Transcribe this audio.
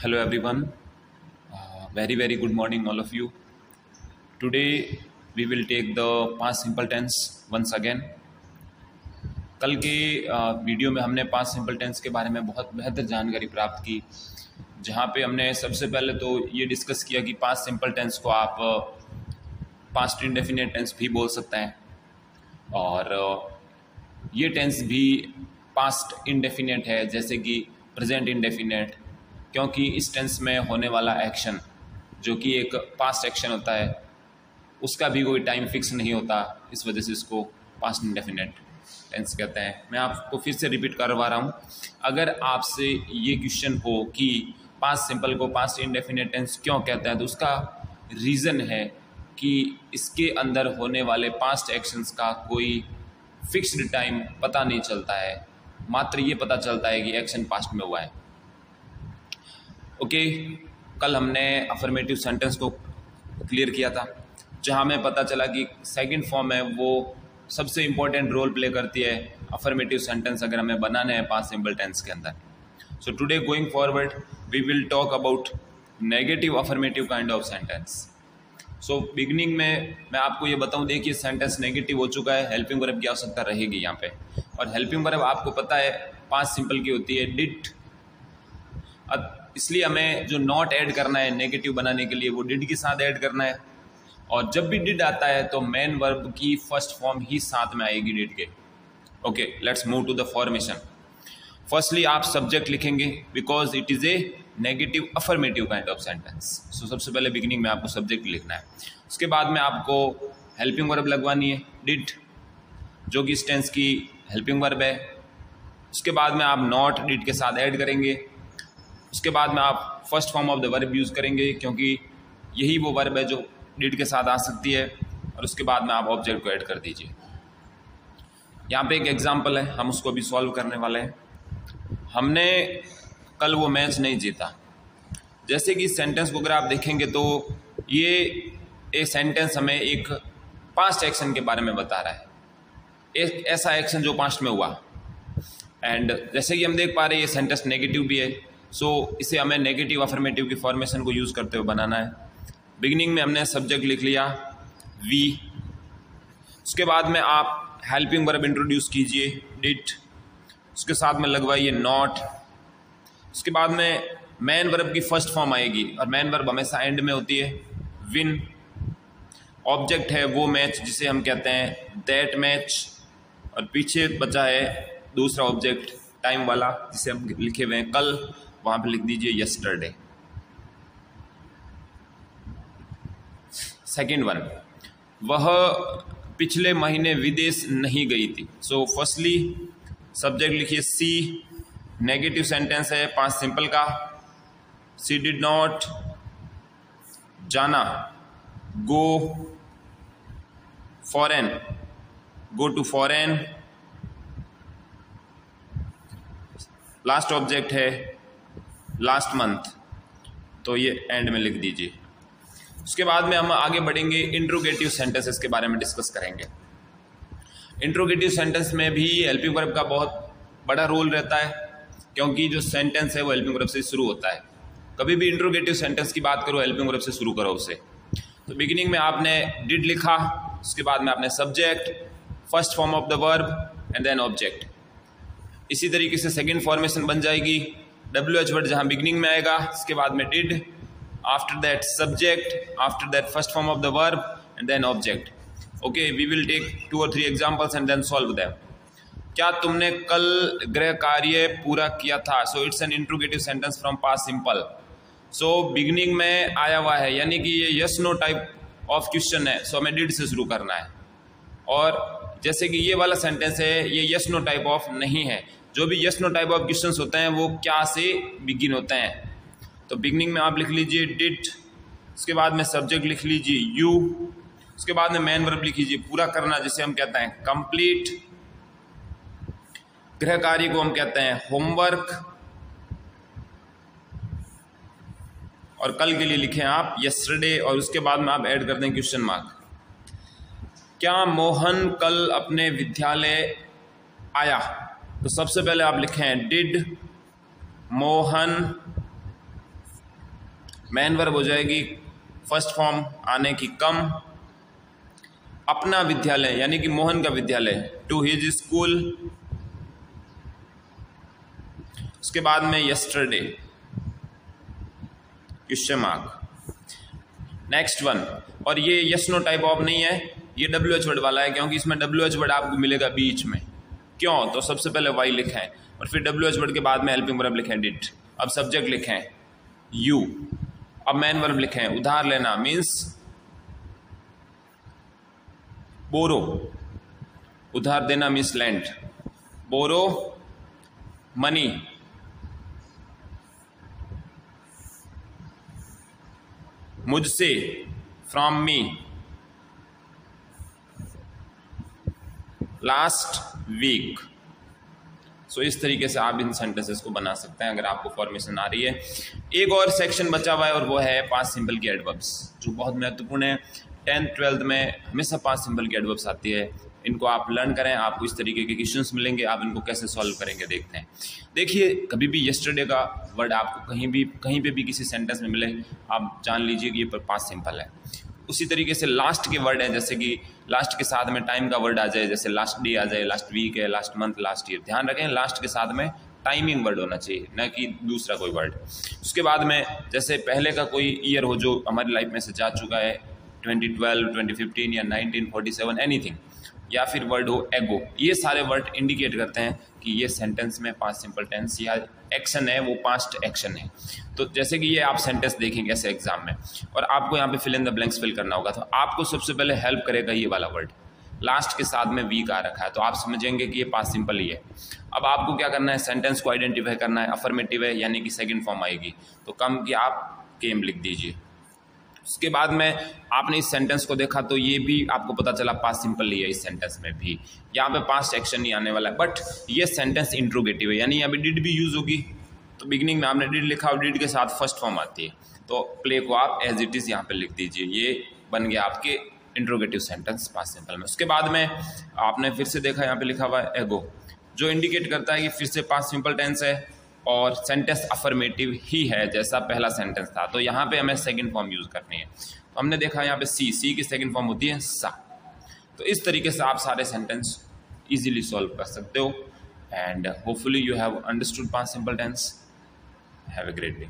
Hello everyone. Very good morning all of you. Today we will take the past simple tense once again. कल के video में हमने past simple tense के बारे में बहुत बेहतर जानकारी प्राप्त की, जहाँ पे हमने सबसे पहले तो ये डिस्कस किया कि पास्ट सिंपल टेंस को आप पास्ट इंडेफिनिट टेंस भी बोल सकते हैं और ये टेंस भी पास्ट इंडेफिनिट है जैसे कि प्रेजेंट इंडेफिनिट, क्योंकि इस टेंस में होने वाला एक्शन जो कि एक पास्ट एक्शन होता है उसका भी कोई टाइम फिक्स नहीं होता, इस वजह से इसको पास्ट इंडेफिनिट टेंस कहते हैं। मैं आपको फिर से रिपीट करवा रहा हूँ, अगर आपसे ये क्वेश्चन हो कि पास्ट सिंपल को पास्ट इंडेफिनिट टेंस क्यों कहते हैं, तो उसका रीज़न है कि इसके अंदर होने वाले पास्ट एक्शंस का कोई फिक्स्ड टाइम पता नहीं चलता है, मात्र ये पता चलता है कि एक्शन पास्ट में हुआ है। ओके, कल हमने अफर्मेटिव सेंटेंस को क्लियर किया था, जहाँ हमें पता चला कि सेकंड फॉर्म है वो सबसे इम्पोर्टेंट रोल प्ले करती है अफर्मेटिव सेंटेंस अगर हमें बनाने हैं पास्ट सिंपल टेंस के अंदर। So today going forward we will talk about negative affirmative kind of sentence. So beginning में मैं आपको ये बताऊं, देखिए सेंटेंस नेगेटिव हो चुका है, हेल्पिंग वर्ब की आवश्यकता रहेगी यहाँ पे, और हेल्पिंग वर्ब आपको पता है पास्ट सिंपल की होती है डिड। इसलिए हमें जो नॉट ऐड करना है नेगेटिव बनाने के लिए वो डिड के साथ ऐड करना है, और जब भी डिड आता है तो मेन वर्ब की फर्स्ट फॉर्म ही साथ में आएगी डिड के। Okay, let's move to the formation. Firstly आप सब्जेक्ट लिखेंगे because it is a negative affirmative kind of sentence. So सबसे पहले बिगिनिंग में आपको सब्जेक्ट लिखना है, उसके बाद में आपको हेल्पिंग वर्ब लगवानी है डिड, जो कि इस टेंस की हेल्पिंग वर्ब है। उसके बाद में आप नॉट डिड के साथ ऐड करेंगे, उसके बाद में आप first form of the verb use करेंगे क्योंकि यही वो वर्ब है जो डिड के साथ आ सकती है, और उसके बाद में आप ऑब्जेक्ट को ऐड कर दीजिए। यहाँ पे एक एग्जांपल है, हम उसको भी सॉल्व करने वाले हैं। हमने कल वो मैच नहीं जीता, जैसे कि इस सेंटेंस को अगर आप देखेंगे तो ये सेंटेंस हमें एक पास्ट एक्शन के बारे में बता रहा है, एक ऐसा एक्शन जो पास्ट में हुआ। एंड जैसे कि हम देख पा रहे हैं ये सेंटेंस नेगेटिव भी है, सो इसे हमें नेगेटिव अफर्मेटिव की फॉर्मेशन को यूज़ करते हुए बनाना है। बिगिनिंग में हमने सब्जेक्ट लिख लिया वी, उसके बाद में आप हेल्पिंग वर्ब इंट्रोड्यूस कीजिए डिड, उसके साथ में लगवाइए नॉट, उसके बाद में मेन वर्ब की फर्स्ट फॉर्म आएगी, और मेन वर्ब हमेशा एंड में होती है विन। ऑब्जेक्ट है वो मैच जिसे हम कहते हैं दैट मैच, और पीछे बचा है दूसरा ऑब्जेक्ट टाइम वाला जिसे हम लिखे हुए हैं कल, वहाँ पे लिख दीजिए यस्टरडे। सेकेंड वन, वह पिछले महीने विदेश नहीं गई थी। सो फर्स्टली सब्जेक्ट लिखिए सी, नेगेटिव सेंटेंस है पास्ट सिंपल का, सी डिड नॉट जाना, go foreign, go to foreign. Last object है लास्ट मंथ, तो ये एंड में लिख दीजिए। उसके बाद में हम आगे बढ़ेंगे, इंट्रोगेटिव सेंटेंसेस के बारे में डिस्कस करेंगे। इंट्रोगेटिव सेंटेंस में भी हेल्पिंग वर्ब का बहुत बड़ा रोल रहता है, क्योंकि जो सेंटेंस है वो हेल्पिंग वर्ब से शुरू होता है। कभी भी इंट्रोगेटिव सेंटेंस की बात करो हेल्पिंग वर्ब से शुरू करो उसे। तो बिगिनिंग में आपने डिड लिखा, उसके बाद में आपने subject, first form of the verb and then object. इसी तरीके से सेकेंड फॉर्मेशन बन जाएगी WH वर्ड, जहाँ बिगिनिंग में आएगा, इसके बाद में did, after that subject, after that first form of the verb and then object. Okay, we will take 2 or 3 examples and then solve them. क्या तुमने कल गृह कार्य पूरा किया था? So it's an interrogative sentence from past simple. So beginning में आया हुआ है, यानी कि ये yes no type of question है, so हमें did से शुरू करना है। और जैसे कि ये वाला सेंटेंस है ये yes no type of नहीं है, जो भी yes no type of questions होते हैं वो क्या से बिगिन होते हैं। तो बिगनिंग में आप लिख लीजिए डिड, उसके बाद में सब्जेक्ट लिख लीजिए यू, उसके बाद में मेन वर्ब लिख लीजिए पूरा करना जिसे हम कहते हैं कंप्लीट, गृह कार्य को हम कहते हैं होमवर्क, और कल के लिए लिखें आप यस्टरडे, और उसके बाद में आप ऐड कर दें क्वेश्चन मार्क। क्या मोहन कल अपने विद्यालय आया? तो सबसे पहले आप लिखें डिड मोहन मेन वर्ब हो जाएगी फर्स्ट फॉर्म आने की कम, अपना विद्यालय यानी कि मोहन का विद्यालय, टू हिज स्कूल। उसके बाद में yesterday, question mark. Next one, और ये यस नो टाइप ऑफ नहीं है, ये WH वर्ड वाला है, क्योंकि इसमें WH वर्ड आपको मिलेगा बीच में। क्यों? तो सबसे पहले वाई लिखें है और फिर WH वर्ड के बाद में हेल्पिंग वर्ब लिखें डिड। अब सब्जेक्ट लिखें यू। अब मेन वर्ब लिखें उधार लेना, मीन्स बोरो, उधार देना मीन्स लैंड, बोरो मनी। मुझसे, from me. Last week. So इस तरीके से आप इन सेंटेंसेस को बना सकते हैं अगर आपको फॉर्मेशन आ रही है। एक और सेक्शन बचा हुआ है और वो है पास्ट सिंपल की एडवर्ब्स, जो बहुत महत्वपूर्ण है। 10th 12th में हमेशा पास्ट सिंपल की एडवर्ब्स आती है, इनको आप लर्न करें, आपको इस तरीके के क्वेश्चंस मिलेंगे, आप इनको कैसे सॉल्व करेंगे देखते हैं। देखिए, कभी भी यस्टरडे का वर्ड आपको कहीं पे भी किसी सेंटेंस में मिले, आप जान लीजिए कि ये पास्ट सिंपल है। उसी तरीके से लास्ट के वर्ड हैं, जैसे कि लास्ट के साथ में टाइम का वर्ड आ जाए, जैसे लास्ट डे आ जाए, लास्ट वीक है, लास्ट मंथ, लास्ट ईयर। ध्यान रखें लास्ट के साथ में टाइमिंग वर्ड होना चाहिए, न कि दूसरा कोई वर्ड। उसके बाद में जैसे पहले का कोई ईयर हो जो हमारी लाइफ में से जा चुका है, 2012, 2015 या 1947, एनीथिंग, या फिर वर्ड हो एगो, ये सारे वर्ड इंडिकेट करते हैं कि ये सेंटेंस में पास्ट सिंपल टेंस या एक्शन है वो पास्ट एक्शन है। तो जैसे कि ये आप सेंटेंस देखेंगे ऐसे एग्जाम में और आपको यहाँ पे fill in the blanks fill करना होगा, तो आपको सबसे पहले हेल्प करेगा ये वाला वर्ड। लास्ट के साथ में वीक आ रखा है तो आप समझेंगे कि ये पास्ट सिंपल ही है। अब आपको क्या करना है, सेंटेंस को आइडेंटिफाई करना है, अफर्मेटिव है यानी कि सेकंड फॉर्म आएगी, तो कम कि आप केम लिख दीजिए। उसके बाद में आपने इस सेंटेंस को देखा तो ये भी आपको पता चला पास्ट सिंपल ही है। इस सेंटेंस में भी यहाँ पे पास्ट एक्शन नहीं आने वाला है, बट ये सेंटेंस इंट्रोगेटिव है, यानी यहाँ पे डिड भी यूज होगी। तो बिगिनिंग में आपने डिड लिखा और डिड के साथ फर्स्ट फॉर्म आती है, तो प्ले को आप एज इट इज़ यहाँ पे लिख दीजिए। ये बन गया आपके इंट्रोगेटिव सेंटेंस पास्ट सिंपल में। उसके बाद में आपने फिर से देखा यहाँ पे लिखा हुआ है एगो, जो इंडिकेट करता है कि फिर से पास्ट सिंपल टेंस है और सेंटेंस अफर्मेटिव ही है जैसा पहला सेंटेंस था, तो यहाँ पे हमें सेकंड फॉर्म यूज करनी है। तो हमने देखा यहाँ पे सी की सेकंड फॉर्म होती है सा। तो इस तरीके से आप सारे सेंटेंस इजीली सॉल्व कर सकते हो and hopefully you have understood past simple tense. Have a great day.